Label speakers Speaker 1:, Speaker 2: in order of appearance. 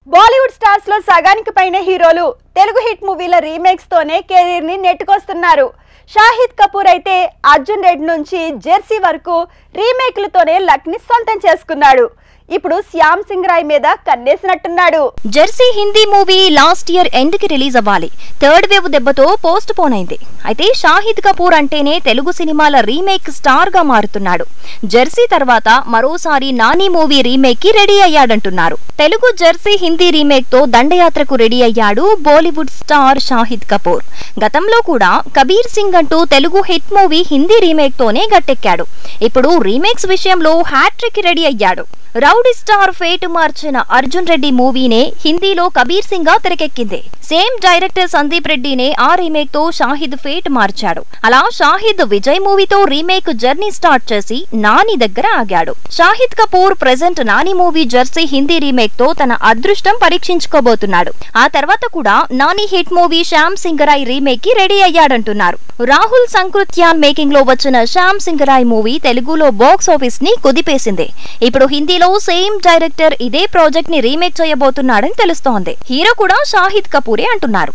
Speaker 1: Bollywood stars లో సగానికి పైన హీరోలు తెలుగు హిట్ మూవీల రీమేక్స్ తోనే కెరీర్ ని నెట్టుకొస్తున్నారు. షాహిద్ కపూర్ అయితే అర్జున్ రెడ్డి నుంచి జెర్సీ వరకు రీమేక్లతోనే లక్ ని సొంతం చేసుకున్నాడు. ఇప్పుడు శ్యామ్ సింగ్ రాయ్ మీద కన్నేసినట్టున్నాడు.
Speaker 2: Jersey Hindi movie last year end కి రిలీజ్ అవ్వాలి. థర్డ్ వేవ్ దెబ్బతో పోస్ట్ పోన్ అయింది. అయితే షాహిద్ కపూర్ అంటేనే తెలుగు సినిమాల రీమేక్ స్టార్ గా మారుతున్నాడు. జెర్సీ తర్వాత మరోసారి నాని మూవీ రీమేక్ కి రెడీ అయ్యాడంటున్నారు. తెలుగు జెర్సీ హిందీ రీమేక్ తో దండయాత్రకు రెడీ అయ్యాడు బాలీవుడ్ స్టార్ షాహిద్ కపూర్. గతంలో కూడా కబీర్ సింగ్ అంటూ Telugu hit movie Hindi remake తోనే గట్టెక్కాడు. ఇప్పుడు రీమేక్స్ విషయంలో హ్యాట్రిక్ కి రెడీ అయ్యాడు. రౌడీ స్టార్ ఫేట్ మార్చిన అర్జున్ రెడ్డి మూవీనే హిందీలో కబీర్ సింగ్ గా తెరకెక్కింది. సేమ్ డైరెక్టర్ సందీప్ రెడ్డినే ఆ రీమేక్ తో షాహిద్ ఫేట్ మార్చాడు. అలా షాహిద్ విజయ్ మూవీతో రీమేక్ జర్నీ స్టార్ట్ చేసి నాని దగ్గర ఆగాడు. Shahid Kapoor present Nani movie Jersey Hindi remake తో తన అదృష్టం పరీక్షించుకోబోతున్నాడు. ఆ తర్వాత కూడా Nani hit movie Shyam Singh Roy remake కి రెడీ అయ్యాడంటున్నారు. రాహుల్ సంకృత్యాన్ మేకింగ్ లో వచ్చిన శ్యామ్ సింగ్ రాయ్ మూవీ తెలుగులో బాక్స్ ఆఫీస్ ని కుదిపేసింది. ఇప్పుడు హిందీలో సేమ్ డైరెక్టర్ ఇదే ప్రాజెక్ట్ ని రీమేక్ చేయబోతున్నాడని తెలుస్తోంది. హీరో కూడా షాహిద్ కపూరే అంటున్నారు.